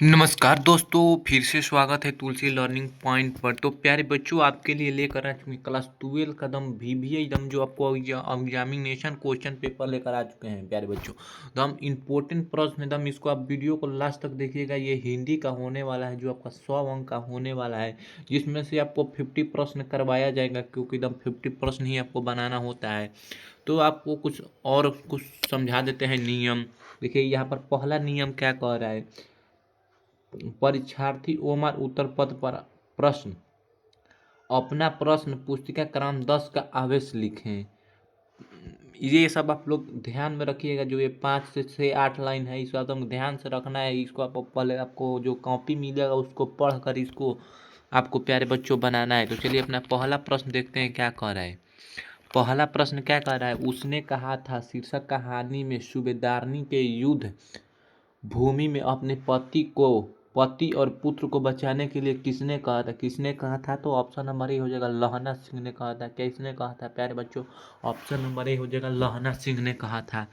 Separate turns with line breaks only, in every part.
नमस्कार दोस्तों, फिर से स्वागत है तुलसी लर्निंग पॉइंट पर। तो प्यारे बच्चों, आपके लिए लेकर आ चुके हैं क्लास 12 का दम VBA दम जो आपको एग्जामिनेशन क्वेश्चन पेपर लेकर आ चुके हैं प्यारे बच्चों। तो हम इम्पोर्टेंट प्रश्न दम इसको आप वीडियो को लास्ट तक देखिएगा। ये हिंदी का होने वाला है जो आपका 100 अंक का होने वाला है, जिसमें से आपको 50 प्रश्न करवाया जाएगा, क्योंकि दम 50 प्रश्न ही आपको बनाना होता है। तो आपको कुछ समझा देते हैं नियम। देखिए यहाँ पर पहला नियम क्या कह रहा है। परीक्षार्थी ओमर उत्तर पद पर प्रश्न, अपना प्रश्न पुस्तिका क्रमांक 10 का आवेश लिखें। ये सब आप लोग ध्यान में रखिएगा। जो ये 5 से 8 लाइन है, इसको आपको ध्यान से रखना है। इसको आप पहले आपको जो कॉपी मिलेगा उसको पढ़कर इसको आपको प्यारे बच्चों बनाना है। तो चलिए अपना पहला प्रश्न देखते हैं क्या कह रहा है। पहला प्रश्न क्या कह रहा है। उसने कहा था शीर्षक कहानी में सूबेदारनी के युद्ध भूमि में अपने पति और पुत्र को बचाने के लिए किसने कहा था। किसने कहा था, तो ऑप्शन नंबर ए हो जाएगा लहना सिंह ने कहा था। किसने कहा था प्यारे बच्चों, ऑप्शन नंबर ए हो जाएगा लहना सिंह ने कहा था।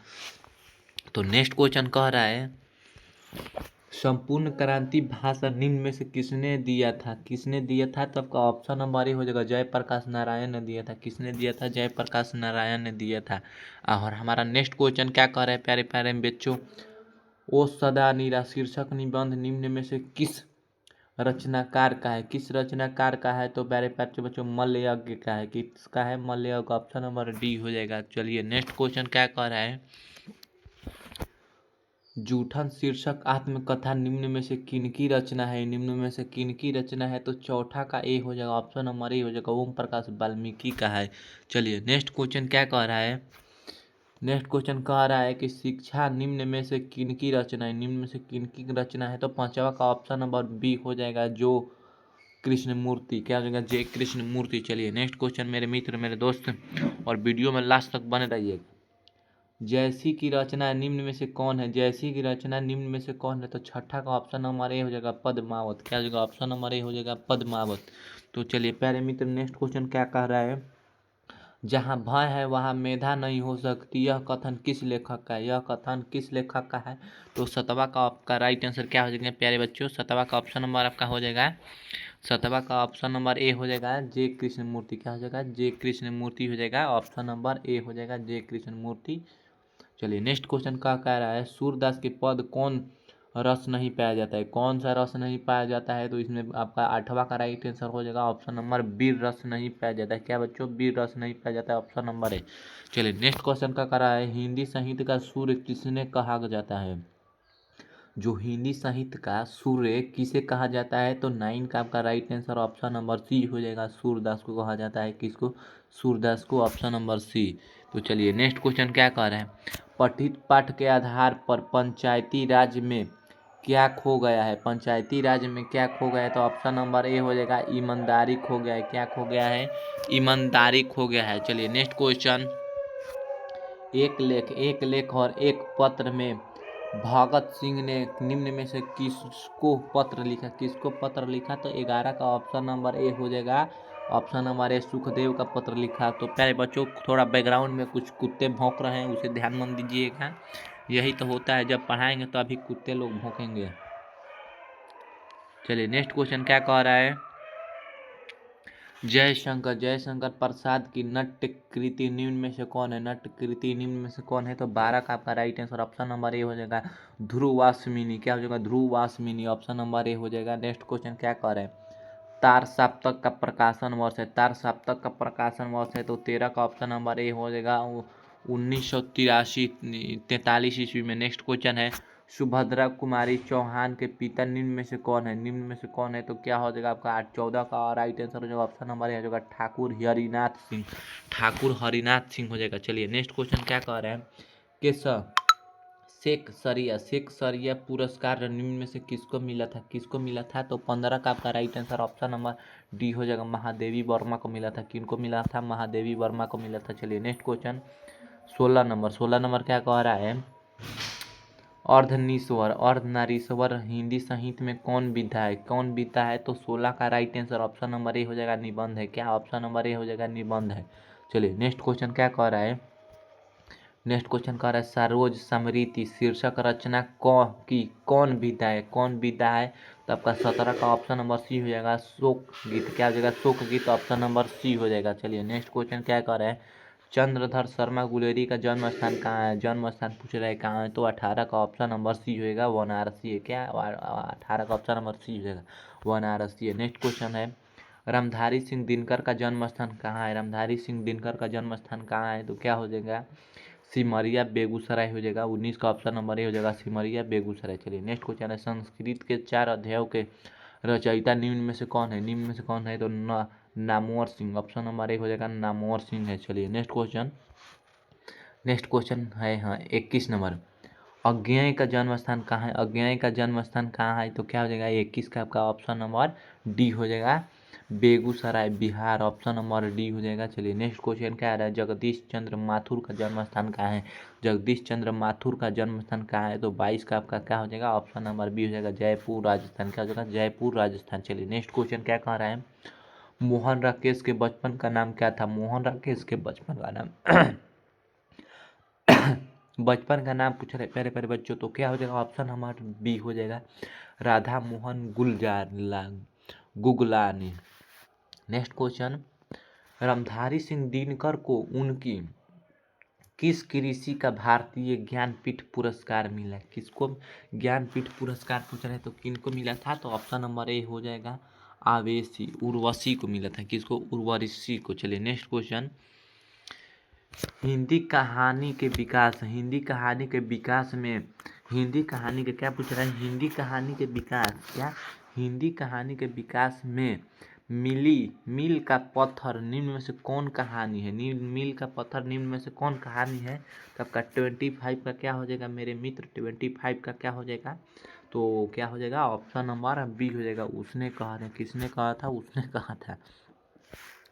तो नेक्स्ट क्वेश्चन कह रहा है, संपूर्ण क्रांति भाषण निम्न में से किसने दिया था। किसने दिया था, तो आपका ऑप्शन नंबर ए हो जाएगा जयप्रकाश नारायण ने दिया था। किसने दिया था, जयप्रकाश नारायण ने दिया था। और हमारा नेक्स्ट क्वेश्चन क्या कह रहा है प्यारे प्यारे बच्चों, ओ सदा नीरा शीर्षक निबंध निम्न में से किस रचनाकार का है। किस रचनाकार का है, तो प्यारे प्यारे बच्चों मल्लयज्ञ का है। किसका है, मल्लयज्ञ। ऑप्शन नंबर डी हो जाएगा। चलिए नेक्स्ट क्वेश्चन क्या कह रहा है, जूठन शीर्षक आत्मकथा निम्न में से किनकी रचना है। निम्न में से किनकी रचना है, तो चौथा का ए हो जाएगा। ऑप्शन नंबर ए हो जाएगा ओम प्रकाश वाल्मीकि का है। चलिए नेक्स्ट क्वेश्चन क्या कह रहा है। नेक्स्ट क्वेश्चन कह रहा है कि शिक्षा निम्न में से किनकी रचना है। निम्न में से किनकी रचना है, तो पांचवा का ऑप्शन नंबर बी हो जाएगा जो कृष्णमूर्ति। क्या हो जाएगा, जय कृष्णमूर्ति। चलिए नेक्स्ट क्वेश्चन मेरे मित्र मेरे दोस्त, और वीडियो में लास्ट तक बने रहिए। जैसी की रचना निम्न में से कौन है। जैसी की रचना निम्न में से कौन है, तो छठा का ऑप्शन नंबर ए हो जाएगा पद्मावत। क्या हो जाएगा, ऑप्शन नंबर ए हो जाएगा पद्मावत। तो चलिए प्यारे मित्र नेक्स्ट क्वेश्चन क्या कह रहा है, जहाँ भय है वहाँ मेधा नहीं हो सकती, यह कथन किस लेखक का है। यह कथन किस लेखक का है, तो सतवा का आपका राइट आंसर क्या हो जाएगा प्यारे बच्चों, सतवा का ऑप्शन नंबर आपका हो जाएगा, सतवा का ऑप्शन नंबर ए हो जाएगा जे कृष्णमूर्ति। क्या हो जाएगा, जे कृष्णमूर्ति हो जाएगा। ऑप्शन नंबर ए हो जाएगा जे कृष्णमूर्ति। चलिए नेक्स्ट क्वेश्चन क्या कह रहा है, सूरदास के पद कौन रस नहीं पाया जाता है। कौन सा रस नहीं पाया जाता है, तो इसमें आपका आठवां का राइट आंसर हो जाएगा ऑप्शन नंबर बी, रस नहीं पाया जाता है। क्या बच्चों, बी रस नहीं पाया जाता है, ऑप्शन नंबर ए। चलिए नेक्स्ट क्वेश्चन का कर रहा है, हिंदी साहित्य का सूर्य किसने कहा जाता है। जो हिंदी साहित्य का सूर्य किसे कहा जाता है, तो 9 का आपका right answer option number C हो जाएगा। सूरदास को कहा जाता है। किसको, सूरदास को। Option number C. तो चलिए नेक्स्ट क्वेश्चन क्या कह रहे हैं, पठित पाठ के आधार पर पंचायती राज में क्या खो गया है। पंचायती राज में क्या खो गया है, तो ऑप्शन नंबर ए हो जाएगा ईमानदारी खो गया है। क्या खो गया है, ईमानदारी खो गया है। चलिए नेक्स्ट क्वेश्चन, एक लेख और एक पत्र में भगत सिंह ने निम्न में से किसको पत्र लिखा। किसको पत्र लिखा, तो 11 का ऑप्शन नंबर ए हो जाएगा। ऑप्शन नंबर ए सुखदेव का पत्र लिखा। तो प्यारे बच्चों थोड़ा बैकग्राउंड में कुछ कुत्ते भौंक रहे हैं, उसे ध्यान मत दीजिएगा। यही तो होता है, जब पढ़ाएंगे तो अभी कुत्ते लोग भौंकेंगे। चलिए नेक्स्ट क्वेश्चन क्या कह रहा है, जयशंकर प्रसाद की नाट्य कृति निम्न में से कौन है। नाट्य कृति निम्न में से कौन है, तो 12 का आपका right answer option number A हो जाएगा ध्रुवास्मिनी। क्या हो जाएगा, ध्रुवास्मिनी। ऑप्शन नंबर ए हो जाएगा। नेक्स्ट क्वेश्चन क्या कर रहे हैं, तार सप्तक का प्रकाशन वर्ष है। तार सप्तक का प्रकाशन वर्ष है, तो 13 का ऑप्शन नंबर ए हो जाएगा 1983 ईस्वी में। नेक्स्ट क्वेश्चन है, सुभद्रा कुमारी चौहान के पिता निम्न में से कौन है। निम्न में से कौन है, तो क्या हो जाएगा आपका 14 का राइट आंसर हो जाएगा ऑप्शन नंबर ए हो जाएगा ठाकुर हरिनाथ सिंह। ठाकुर हरिनाथ सिंह हो जाएगा। चलिए नेक्स्ट क्वेश्चन क्या कह रहे हैं, शेख सरिया पुरस्कार निम्न में से किसको मिला था। किसको मिला था, तो 15 का आपका right answer option number D हो जाएगा महादेवी वर्मा को मिला था। किनको मिला था, महादेवी वर्मा को मिला था। चलिए नेक्स्ट क्वेश्चन 16 नंबर क्या कह रहा है, अर्धनीश्वर अर्धनारीश्वर हिंदी साहित्य में कौन विधा है। कौन विधा है, तो 16 का right answer option number A हो जाएगा निबंध है। क्या ऑप्शन नंबर ए हो जाएगा निबंध है। चलिए नेक्स्ट क्वेश्चन क्या कह रहा है, नेक्स्ट क्वेश्चन कह रहा है सरोज समृति शीर्षक रचना कौन विधा है, कौन विधा है? तो आपका 17 का ऑप्शन नंबर सी हो जाएगा शोक गीत। क्या हो जाएगा? शोक गीत, ऑप्शन नंबर सी हो जाएगा। चलिए नेक्स्ट क्वेश्चन क्या कह रहा है चंद्रधर शर्मा गुलेरी का जन्म स्थान कहाँ है? जन्म स्थान पूछ रहा है कहाँ है, तो 18 का ऑप्शन नंबर सी होएगा वाराणसी है। क्या 18 का ऑप्शन नंबर सी हो जाएगा वाराणसी है। नेक्स्ट क्वेश्चन है रामधारी सिंह दिनकर का जन्म स्थान कहाँ है? रामधारी सिंह दिनकर का जन्म स्थान कहाँ है? तो क्या हो जाएगा सिमरिया बेगूसराय हो जाएगा। 19 का ऑप्शन नंबर ए हो जाएगा सिमरिया बेगूसराय। चलिए नेक्स्ट क्वेश्चन है संस्कृत के 4 अध्यायों के रचयिता निम्न में से कौन है? निम्न में से कौन है? तो Namvar Singh, option number A हो जाएगा नामवर सिंह है। चलिए नेक्स्ट क्वेश्चन है हाँ 21 नंबर अज्ञेय का जन्म स्थान कहाँ है? अज्ञेय का जन्म स्थान कहाँ है? तो क्या हो जाएगा 21 का आपका ऑप्शन नंबर डी हो जाएगा Begusarai Bihar, option number D हो जाएगा। चलिए नेक्स्ट क्वेश्चन क्या आ रहा है जगदीश चंद्र माथुर का जन्म स्थान कहाँ है? जगदीश चंद्र माथुर का जन्म स्थान कहाँ है? तो 22 का आपका क्या हो जाएगा ऑप्शन नंबर बी हो जाएगा जयपुर राजस्थान। क्या हो जाएगा जयपुर राजस्थान। चलिए नेक्स्ट क्वेश्चन क्या कह रहा है मोहन राकेश के बचपन का नाम क्या था? मोहन राकेश के बचपन का नाम बचपन का नाम पूछ रहे प्यारे प्यारे बच्चों, तो क्या हो जाएगा ऑप्शन नंबर बी हो जाएगा राधा मोहन गुगलानी। नेक्स्ट क्वेश्चन रामधारी सिंह दिनकर को उनकी किस कृषि का भारतीय ज्ञानपीठ पुरस्कार मिला? किसको ज्ञानपीठ पुरस्कार पूछ रहे तो किनको मिला था? तो ऑप्शन नंबर ए हो जाएगा आवेशी उर्वशी को मिला था। किसको? उर्वशी को। चलिए नेक्स्ट क्वेश्चन हिंदी कहानी के विकास में हिंदी कहानी के क्या पूछ रहा है हिंदी कहानी के विकास क्या हिंदी कहानी के विकास में मील का पत्थर निम्न में से कौन कहानी है? मील का पत्थर निम्न में से कौन कहानी है? तो आपका 25 का क्या हो जाएगा मेरे मित्र 25 का क्या हो जाएगा? तो क्या हो जाएगा ऑप्शन नंबर बी हो जाएगा उसने कहा था। किसने कहा था? उसने कहा था।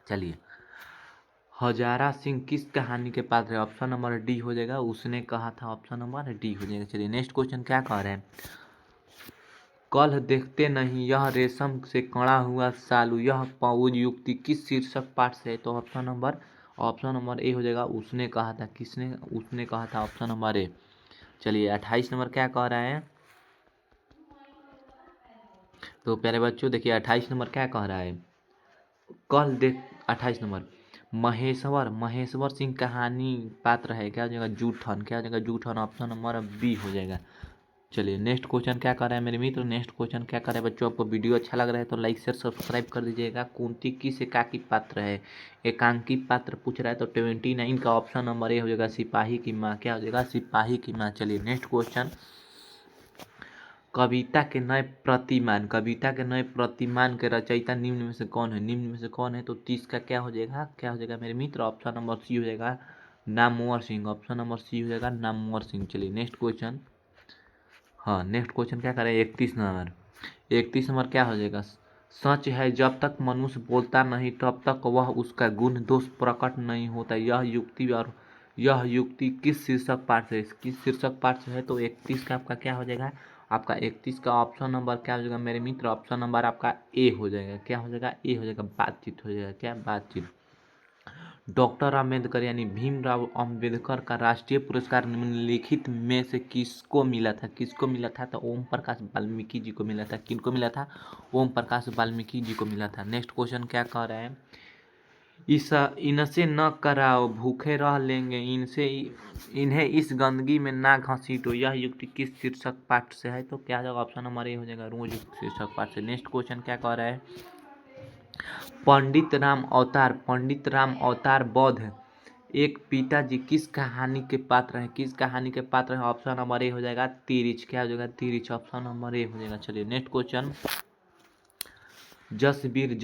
चलिए हजारा सिंह किस कहानी के पात्र है? ऑप्शन नंबर डी हो जाएगा उसने कहा था, ऑप्शन नंबर डी हो जाएगा। चलिए नेक्स्ट क्वेश्चन क्या कह रहे हैं कल देखते नहीं यह रेशम से कड़ा हुआ सालू यह पाउज युक्ति किस शीर्षक पाठ से है? तो ऑप्शन नंबर ए हो जाएगा उसने कहा था। किसने? उसने कहा था, ऑप्शन नंबर ए। चलिए 28 नंबर क्या कह रहा है तो प्यारे बच्चों देखिए 28 नंबर क्या कह रहा है कल देख 28 नंबर महेश्वर सिंह कहानी पात्र है। क्या हो जाएगा जूठन। क्या हो जाएगा जूठन, ऑप्शन नंबर बी हो जाएगा। चलिए नेक्स्ट क्वेश्चन क्या कर रहा है मेरे मित्र नेक्स्ट क्वेश्चन क्या कर रहा है बच्चों आपको वीडियो अच्छा लग रहा है तो लाइक शेयर सब्सक्राइब कर दीजिएगा। कुंती किस एकाकी पात्र है? एकांकी पात्र पूछ रहा है तो 29 का ऑप्शन नंबर ए हो जाएगा सिपाही की माँ। क्या हो जाएगा सिपाही की माँ। चलिए नेक्स्ट क्वेश्चन कविता के नए प्रतिमान के रचयिता निम्न में से कौन है? निम्न में से कौन है? तो 30 का क्या हो जाएगा मेरे मित्र ऑप्शन नंबर सी हो जाएगा Namvar Singh. Option number C हो जाएगा नामवर सिंह। चलिए नेक्स्ट क्वेश्चन नेक्स्ट क्वेश्चन क्या करें 31 नंबर क्या हो जाएगा सच है जब तक मनुष्य बोलता नहीं तब तक वह उसका गुण दोष प्रकट नहीं होता। यह युक्ति किस शीर्षक पाठ से है? तो 31 का आपका क्या हो जाएगा आपका 31 का ऑप्शन नंबर क्या हो जाएगा मेरे मित्र ऑप्शन नंबर आपका ए हो जाएगा। क्या हो जाएगा ए हो जाएगा बातचीत हो जाएगा। क्या बातचीत। डॉक्टर अम्बेडकर यानी भीमराव अम्बेडकर का राष्ट्रीय पुरस्कार निम्नलिखित में से किसको मिला था? तो ओम प्रकाश वाल्मीकि जी को मिला था। किनको मिला था? ओम प्रकाश वाल्मीकि जी को मिला था। नेक्स्ट क्वेश्चन क्या कह रहे हैं इनसे न कराओ भूखे रह लेंगे इन्हें इस गंदगी में ना घसीटो यह युक्ति किस शीर्षक पाठ से है? तो क्या होगा ऑप्शन नंबर ए हो जाएगा रोज शीर्षक पाठ से। नेक्स्ट क्वेश्चन क्या कह रहा है पंडित राम अवतार बौद्ध एक पिताजी किस कहानी के पात्र हैं? ऑप्शन नंबर ए हो जाएगा तिरिच। क्या हो जाएगा तिरिच, ऑप्शन नंबर ए हो जाएगा। चलिए नेक्स्ट क्वेश्चन जसवीर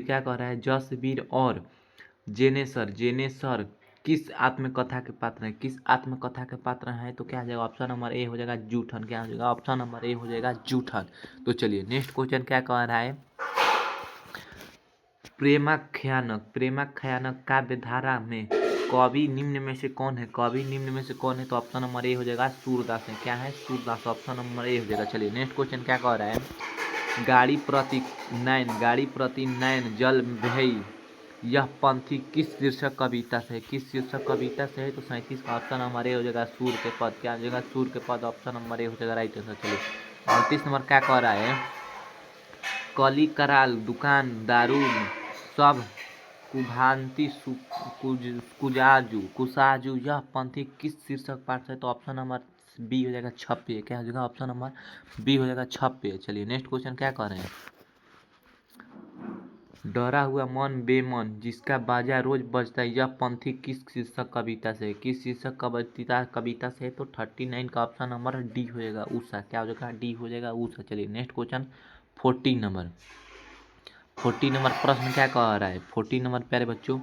क्या कह रहा है जसवीर और जेनेसर किस आत्मकथा के पात्र हैं? तो क्या हो जाएगा ऑप्शन नंबर ए हो जाएगा जूठन। क्या हो जाएगा ऑप्शन नंबर ए हो जाएगा जूठन। तो चलिए नेक्स्ट क्वेश्चन क्या कह रहा है प्रेमाख्यानक काव्य धारा में कवि निम्न में से कौन है? तो ऑप्शन नंबर ए हो जाएगा सूरदास है। क्या है सूरदास, ऑप्शन नंबर ए हो जाएगा। चलिए नेक्स्ट क्वेश्चन क्या कह रहा है गाड़ी प्रति नैन जल भई यह पंथी किस शीर्षक कविता से है? किस शीर्षक कविता से है? तो 37 का ऑप्शन नंबर ए हो जाएगा सूर के पद। क्या हो जाएगा? सूर के पद। ऑप्शन नंबर ए हो जाएगा राइट आंसर। चलिए 38 नंबर क्या कह रहा है? कली कराल दुकान दारू सब कुभांति कुसाजू यह पंथी किस शीर्षक पाठ से? तो ऑप्शन नंबर बी हो जाएगा छप्पे। क्या हो जाएगा? ऑप्शन नंबर बी हो जाएगा छप्पे। चलिए नेक्स्ट क्वेश्चन क्या कर रहे हैं? डरा हुआ मन बेमन जिसका बाजा रोज बजता है यह पंथी किस शीर्षक कविता से? किस शीर्षक कविता से? तो 39 का ऑप्शन नंबर डी हो जाएगा उषा। क्या हो जाएगा? डी हो जाएगा उषा। चलिए नेक्स्ट क्वेश्चन 40 नंबर प्रश्न क्या कह रहा है? 40 नंबर प्यारे बच्चों,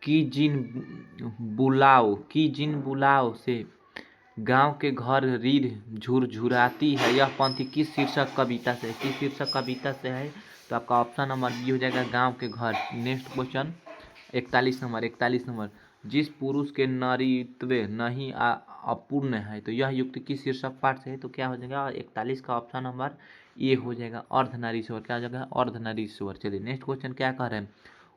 की जिन बुलाओ से गांव के घर रीढ़ झुरझुराती है यह पंथी किस शीर्षक कविता से? किस शीर्षक कविता से है? तो आपका ऑप्शन नंबर बी हो जाएगा गांव के घर। नेक्स्ट क्वेश्चन 41 नंबर, जिस पुरुष के नारीत्व नहीं अपूर्ण है तो यह युक्ति किस शीर्षक पाठ से है? तो क्या हो जाएगा? 41 का ऑप्शन नंबर ए हो जाएगा अर्धनारीश्वर। क्या हो जाएगा? अर्धनारीश्वर। चलिए नेक्स्ट क्वेश्चन क्या कह रहे हैं?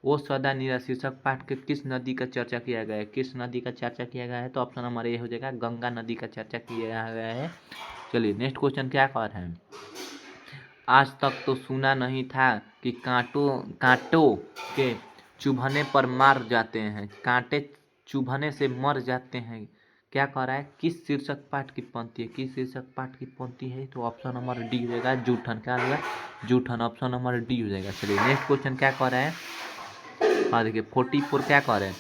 ओ सदा नीरा शीर्षक पाठ के किस नदी का चर्चा किया गया है? किस नदी का चर्चा किया गया है? तो ऑप्शन नंबर ए हो जाएगा गंगा नदी का चर्चा किया गया है। चलिए नेक्स्ट क्वेश्चन क्या कह रहे हैं? आज तक तो सुना नहीं था कि कांटों के चुभने पर मार जाते हैं, कांटे चुभने से मर जाते हैं। क्या कह रहा है? किस शीर्षक पाठ की पंक्ति है? किस शीर्षक पाठ की पंक्ति है? तो ऑप्शन नंबर डी हो जाएगा जूठन। क्या हो जाएगा? जूठन। ऑप्शन नंबर डी हो जाएगा। चलिए नेक्स्ट क्वेश्चन क्या कह रहे हैं? हाँ देखिए 44 क्या कह रहे हैं?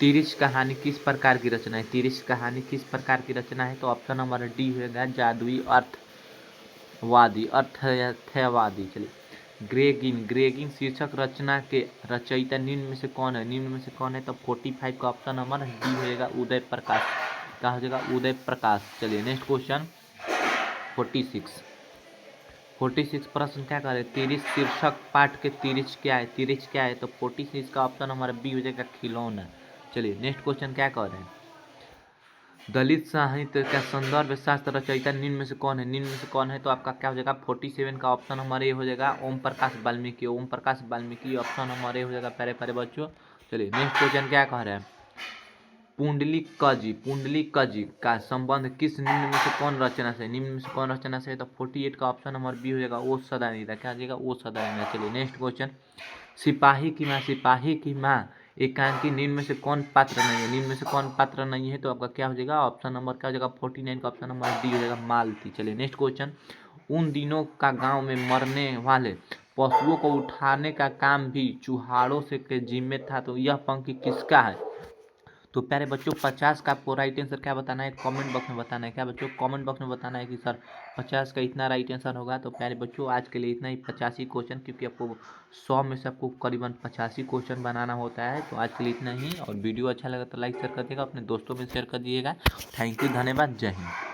तिरिच कहानी किस प्रकार की रचना है? तिरिच कहानी किस प्रकार की रचना है? तो ऑप्शन नंबर डी हो जाएगा जादुई अर्थवादी। चलिए ग्रेगिन शीर्षक रचना के रचयिता निम्न में से कौन है? निम्न में से कौन है? तो 45 का ऑप्शन नंबर डी हो जाएगा उदय प्रकाश। क्या हो जाएगा? उदय प्रकाश। चलिए नेक्स्ट क्वेश्चन 46 प्रश्न क्या कर रहे हैं? तिरिच शीर्षक पाठ के तिरिच क्या है? तिरिच क्या है? तो 46 का ऑप्शन नंबर बी हो जाएगा खिलौना। चलिए नेक्स्ट क्वेश्चन क्या कर रहे हैं? दलित साहित्य का संदर्भ शास्त्र रचयिता निम्न में से कौन है? निम्न में से कौन है? तो आपका क्या हो जाएगा? 47 का ऑप्शन नंबर ए हो जाएगा Om Prakash Valmiki. Om Prakash Valmiki option number A हो जाएगा प्यारे प्यारे बच्चों। चलिए नेक्स्ट क्वेश्चन क्या कह रहे हैं? पुंडलीकजी का संबंध किस निम्न में से कौन रचना से? निम्न में से कौन रचना से? तो 48 का ऑप्शन नंबर बी हो जाएगा ओ सदानीरा। क्या हो जाएगा? ओ सदानीरा। चलिए नेक्स्ट क्वेश्चन सिपाही की माँ एकांकी निम्न में से कौन पात्र नहीं है? निम्न में से कौन पात्र नहीं है? तो आपका क्या हो जाएगा? ऑप्शन नंबर क्या हो जाएगा? 49 का ऑप्शन नंबर डी हो जाएगा मालती। चलिए नेक्स्ट क्वेश्चन उन दिनों का गांव में मरने वाले पशुओं को उठाने का काम भी चूहाड़ों से के जिम्मे था तो यह पंक्ति किसका है? तो प्यारे बच्चों 50 का आपको राइट आंसर क्या बताना है? कमेंट बॉक्स में बताना है। क्या बच्चों? कमेंट बॉक्स में बताना है कि सर 50 का इतना राइट आंसर होगा। तो प्यारे बच्चों आज के लिए इतना ही 85 क्वेश्चन, क्योंकि आपको 100 में से आपको करीबन 85 क्वेश्चन बनाना होता है। तो आज के लिए इतना ही, और वीडियो अच्छा लगा तो लाइक शेयर कर दिएगा, अपने दोस्तों में शेयर कर दिएगा। थैंक यू, धन्यवाद, जय हिंद।